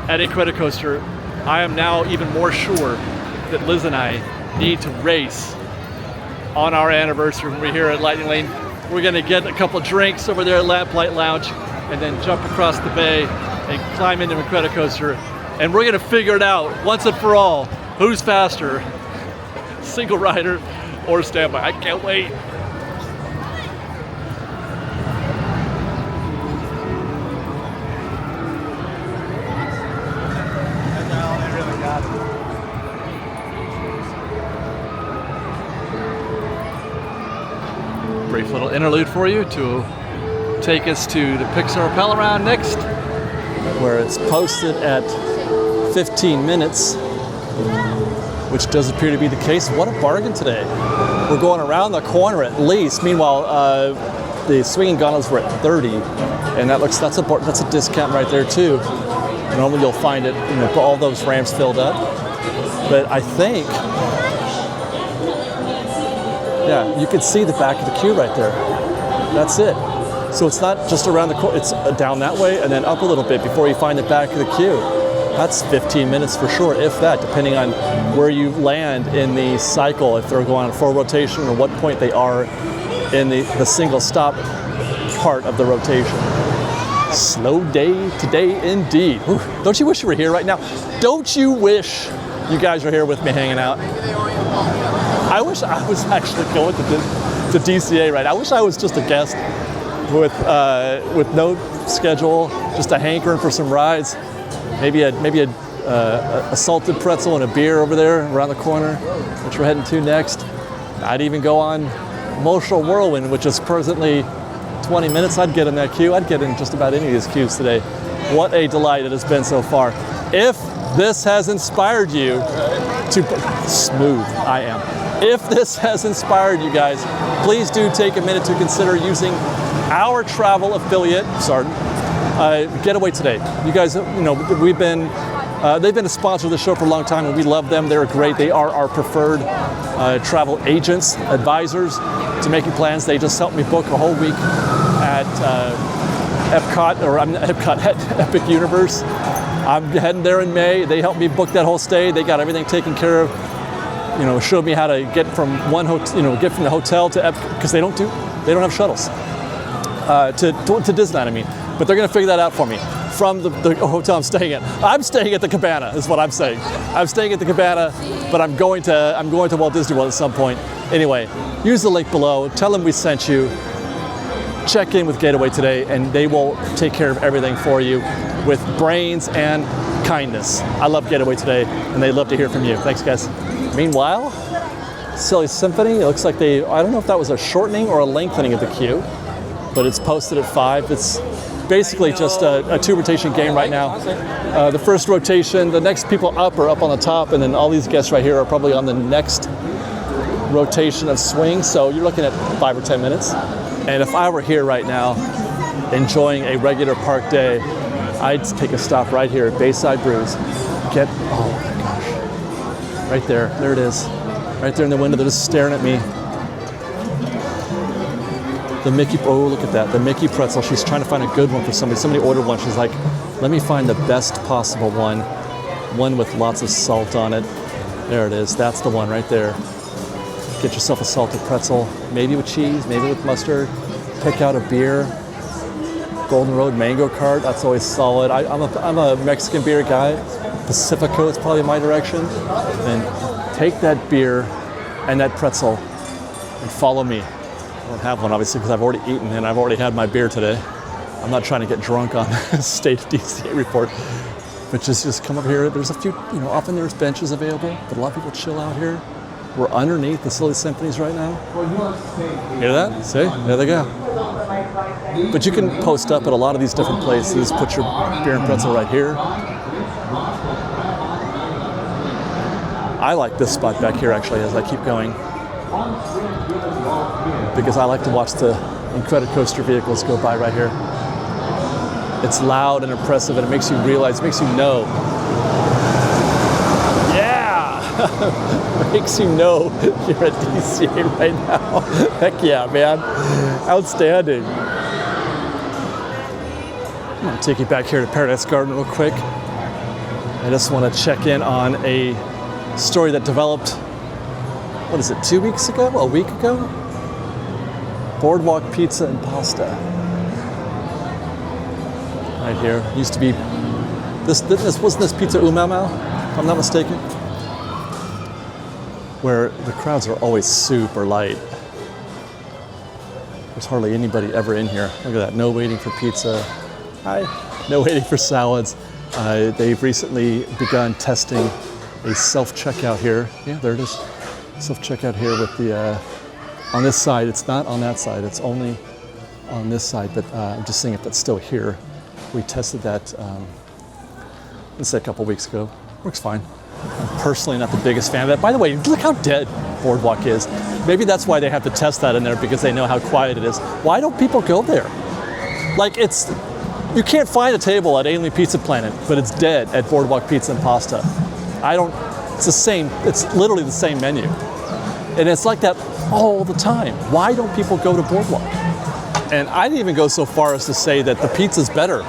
at Incredicoaster. I am now even more sure that Liz and I need to race on our anniversary when we're here at Lightning Lane. We're gonna get a couple drinks over there at Lamplight Lounge and then jump across the bay and climb into Incredicoaster. And we're gonna figure it out once and for all, who's faster, single rider or standby. I can't wait. Brief little interlude for you to take us to the Pixar Pal Around next, where it's posted at 15 minutes, which does appear to be the case. What a bargain today. We're going around the corner at least. Meanwhile, the swinging gondolas were at 30, and that's a discount right there too. Normally you'll find it, all those ramps filled up. But I think, yeah, you can see the back of the queue right there. That's it. So it's not just around the corner, it's down that way and then up a little bit before you find the back of the queue. That's 15 minutes for sure, if that, depending on where you land in the cycle, if they're going on full rotation or what point they are in the single stop part of the rotation. Slow day today indeed. Whew. Don't you wish you were here right now? Don't you wish you guys were here with me hanging out? I wish I was actually going to DCA, right? I wish I was just a guest with no schedule, just a hankering for some rides. Maybe a a salted pretzel and a beer over there around the corner, which we're heading to next. I'd even go on Emotional Whirlwind, which is presently 20 minutes. I'd get in that queue. I'd get in just about any of these queues today. What a delight it has been so far. If this has inspired you to, smooth I am. If this has inspired you guys, please do take a minute to consider using our travel affiliate, GetAwayToday. You guys, we've been, they've been a sponsor of the show for a long time, and we love them. They're great. They are our preferred travel agents, advisors to making plans. They just helped me book a whole week at at Epic Universe. I'm heading there in May. They helped me book that whole stay. They got everything taken care of. Showed me how to get from one hotel, get from the hotel to Epic, because they don't have shuttles to Disneyland. I mean, but they're going to figure that out for me from the hotel I'm staying at. I'm staying at the Cabana, is what I'm saying. I'm staying at the Cabana, but I'm going to Walt Disney World at some point. Anyway, use the link below. Tell them we sent you. Check in with GetAwayToday, and they will take care of everything for you with brains and kindness. I love GetAwayToday, and they love to hear from you. Thanks, guys. Meanwhile, Silly Symphony, it looks like I don't know if that was a shortening or a lengthening of the queue, but it's posted at 5. It's basically just a 2-rotation game right now. The first rotation, the next people up are up on the top, and then all these guests right here are probably on the next rotation of swing, so you're looking at 5 or 10 minutes. And if I were here right now, enjoying a regular park day, I'd take a stop right here at Bayside Brews. Oh my gosh. Right there it is. Right there in the window, they're just staring at me. The Mickey, oh look at that, the Mickey pretzel. She's trying to find a good one for somebody. Somebody ordered one, she's like, let me find the best possible one with lots of salt on it. There it is, that's the one right there. Get yourself a salted pretzel, maybe with cheese, maybe with mustard. Pick out a beer. Golden Road Mango Cart, that's always solid. I'm a Mexican beer guy. Pacifico is probably my direction. And take that beer and that pretzel and follow me. I don't have one obviously because I've already eaten and I've already had my beer today. I'm not trying to get drunk on the State of DCA report. But just come over here. There's a few, often there's benches available, but a lot of people chill out here. We're underneath the Silly Symphonies right now. Hear that? See? There they go. But you can post up at a lot of these different places. Put your beer and pretzel right here. I like this spot back here actually as I keep going, because I like to watch the Incredicoaster vehicles go by right here. It's loud and impressive, and it makes you realize, makes you know. Makes you know you're at DCA right now. Heck yeah, man. Outstanding. I'm going to take you back here to Paradise Garden real quick. I just want to check in on a story that developed, what is it, 2 weeks ago? A week ago? Boardwalk Pizza and Pasta. Right here. Used to be, wasn't this Pizza Umamau, if I'm not mistaken? Where the crowds are always super light. There's hardly anybody ever in here. Look at that, no waiting for pizza. Hi. No waiting for salads. They've recently begun testing a self-checkout here. Yeah, there it is. Self-checkout here with the, on this side. It's not on that side, it's only on this side, but I'm just seeing if that's still here. We tested that, let's say a couple weeks ago. Works fine. I'm personally not the biggest fan of that. By the way, look how dead Boardwalk is. Maybe that's why they have to test that in there, because they know how quiet it is. Why don't people go there? Like, you can't find a table at Alien Pizza Planet, but it's dead at Boardwalk Pizza and Pasta. It's literally the same menu. And it's like that all the time. Why don't people go to Boardwalk? And I'd even go so far as to say that the pizza's better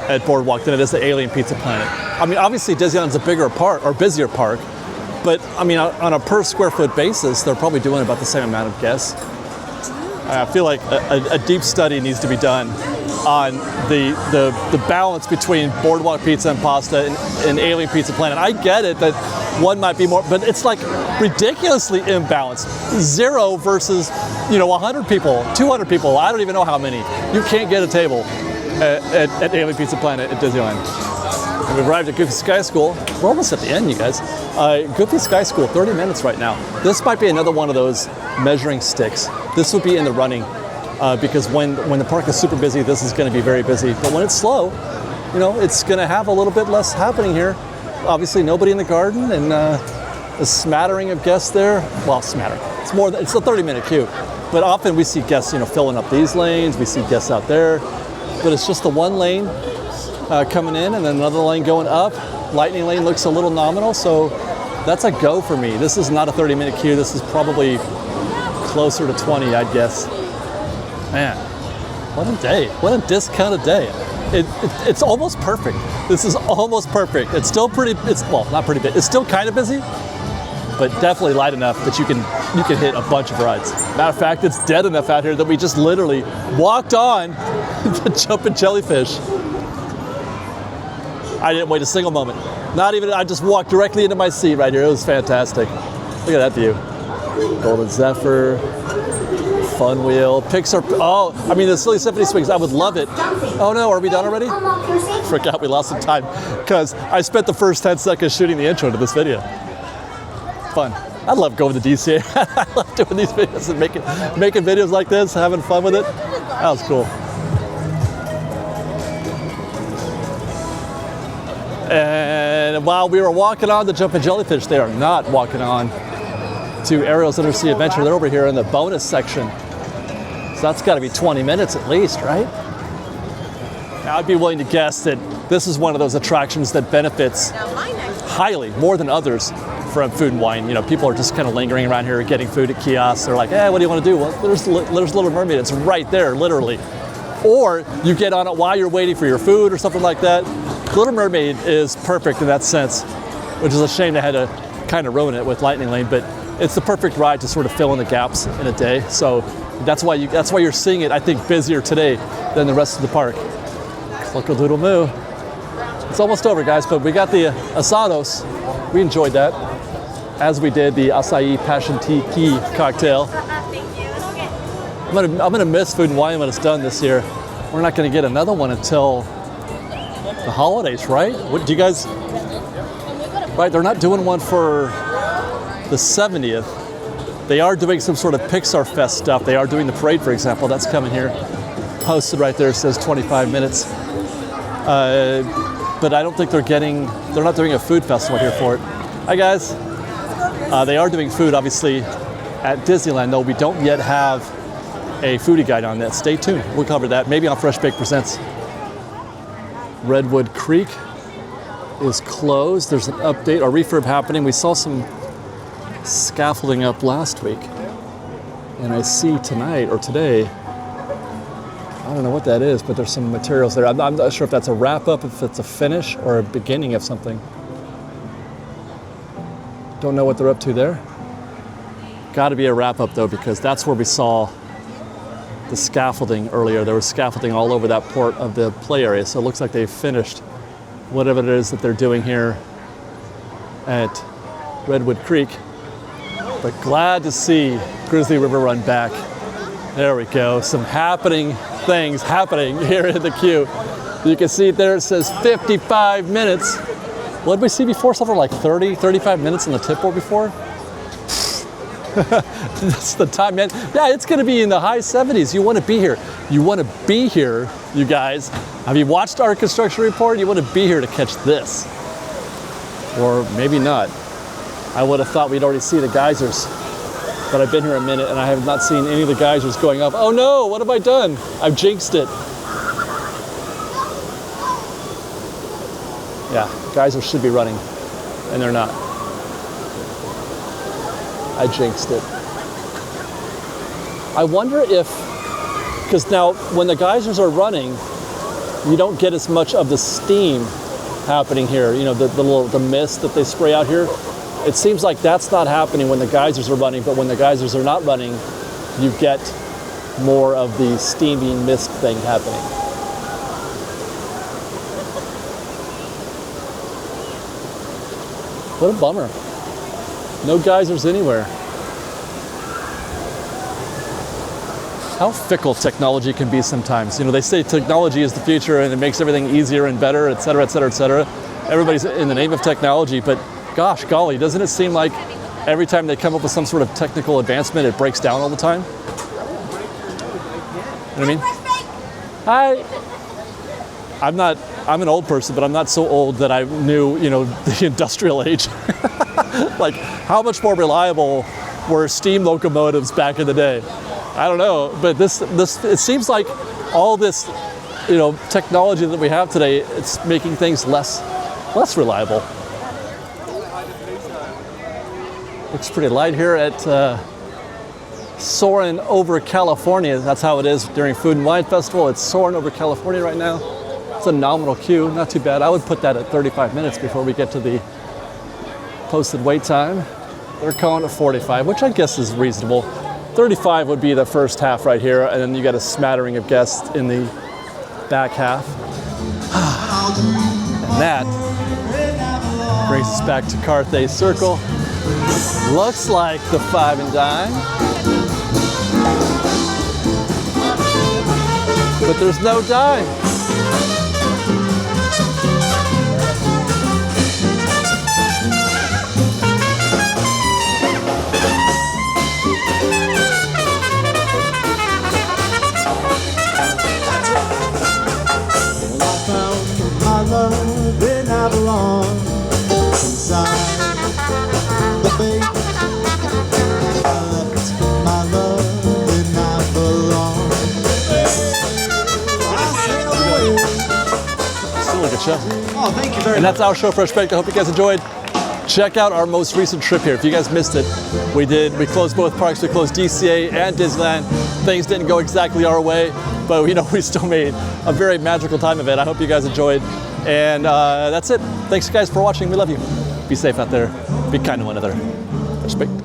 at Boardwalk than it is at Alien Pizza Planet. I mean, obviously Disneyland's a bigger park, or busier park, but I mean, on a per square foot basis, they're probably doing about the same amount of guests. I feel like a deep study needs to be done on the balance between Boardwalk Pizza and Pasta and Alien Pizza Planet. I get it that one might be more, but it's like ridiculously imbalanced. 0 versus, 100 people, 200 people, I don't even know how many. You can't get a table at Alien Pizza Planet at Disneyland. We've arrived at Goofy Sky School. We're almost at the end, you guys. Goofy Sky School, 30 minutes right now. This might be another one of those measuring sticks. This would be in the running because when the park is super busy, this is going to be very busy. But when it's slow, you know, it's going to have a little bit less happening here. Obviously, nobody in the garden and a smattering of guests there. Well, smattering. It's a 30-minute queue. But often we see guests, you know, filling up these lanes. We see guests out there. But it's just the one lane coming in and then another lane going up. Lightning lane looks a little nominal, so that's a go for me. This is not a 30-minute queue. This is probably closer to 20, I'd guess. Man, what a day. What a discounted day. It's almost perfect. This is almost perfect. It's still pretty, well, not pretty big. It's still kind of busy, but definitely light enough that you can hit a bunch of rides. Matter of fact, it's dead enough out here that we just literally walked on the jumping jellyfish. I didn't wait a single moment. Not even, I just walked directly into my seat right here. It was fantastic. Look at that view. Golden Zephyr, Fun Wheel, Pixar, oh, I mean the Silly Symphony Swings, I would love it. Oh no, are we done already? Forgot we lost some time because I spent the first 10 seconds shooting the intro to this video. Fun. I love going to DCA. I love doing these videos and making videos like this, having fun with it. That was cool. And while we were walking on the jumping jellyfish, they are not walking on to Ariel's Undersea Adventure. They're over here in the bonus section. So that's got to be 20 minutes at least, right? Now, I'd be willing to guess that this is one of those attractions that benefits highly, more than others, from Food and Wine. You know, people are just kind of lingering around here getting food at kiosks. They're like, hey, what do you want to do? Well, there's Little Mermaid. It's right there, literally. Or you get on it while you're waiting for your food or something like that. Little Mermaid is perfect in that sense, which is a shame they had to kind of ruin it with Lightning Lane, but it's the perfect ride to sort of fill in the gaps in a day. So that's why you're seeing it, I think, busier today than the rest of the park. Look a little moo. It's almost over, guys, but we got the asados. We enjoyed that, as we did the acai passion tea cocktail. I'm gonna miss Food and Wine when it's done this year. We're not gonna get another one until the holidays, right? What do you guys? Right, they're not doing one for the 70th. They are doing some sort of Pixar Fest stuff. They are doing the parade, for example. That's coming here. Posted right there, says 25 minutes. But I don't think they're not doing a food festival here for it. Hi guys. They are doing food, obviously, at Disneyland, though we don't yet have a foodie guide on that. Stay tuned. We'll cover that, maybe on FreshBaked Presents. Redwood Creek is closed. There's an update or refurb happening. We saw some scaffolding up last week. And I see tonight or today, I don't know what that is, but there's some materials there. I'm not sure if that's a wrap up, if it's a finish or a beginning of something. Don't know what they're up to there. Got to be a wrap up though, because that's where we saw the scaffolding earlier. There was scaffolding all over that part of the play area, so it looks like they've finished whatever it is that they're doing here at Redwood Creek. But glad to see Grizzly River Run back. There we go, some things happening here in the queue. You can see there it says 55 minutes. What did we see before? Something like 30, 35 minutes on the tip board before? That's the time, man. Yeah, it's gonna be in the high 70s. You wanna be here. You wanna be here, you guys. Have you watched our construction report? You wanna be here to catch this. Or maybe not. I would have thought we'd already see the geysers, but I've been here a minute and I have not seen any of the geysers going up. Oh no, what have I done? I've jinxed it. Yeah, geysers should be running, and they're not. I jinxed it. I wonder if, because now when the geysers are running, you don't get as much of the steam happening here. You know, the mist that they spray out here. It seems like that's not happening when the geysers are running, but when the geysers are not running, you get more of the steamy mist thing happening. What a bummer. No geysers anywhere. How fickle technology can be sometimes. You know, they say technology is the future and it makes everything easier and better, et cetera, et cetera, et cetera. everybody's in the name of technology, but gosh golly, doesn't it seem like every time they come up with some sort of technical advancement, it breaks down all the time? You know what I mean? Hi. I'm an old person, but I'm not so old that I knew, the industrial age. Like, how much more reliable were steam locomotives back in the day? I don't know, but it seems like all this, technology that we have today, it's making things less reliable. Looks pretty light here at soaring over California. That's how it is during Food and Wine Festival. It's soaring over California right now. It's a nominal queue, not too bad. I would put that at 35 minutes before we get to the posted wait time. They're calling it 45, which I guess is reasonable. 35 would be the first half right here, and then you got a smattering of guests in the back half. And that brings us back to Carthay Circle. Looks like the 5 and Dime. But there's no dime. Then I belong inside the bay. I left my love, then I belong. Still a good show. Oh, thank you very And much. that's our show, FreshBaked. I hope you guys enjoyed. Check out our most recent trip here. If you guys missed it, we closed both parks. We closed DCA and Disneyland. Things didn't go exactly our way, but we still made a very magical time of it. I hope you guys enjoyed. And that's it. Thanks guys for watching. We love you. Be safe out there. Be kind to one another. FreshBaked.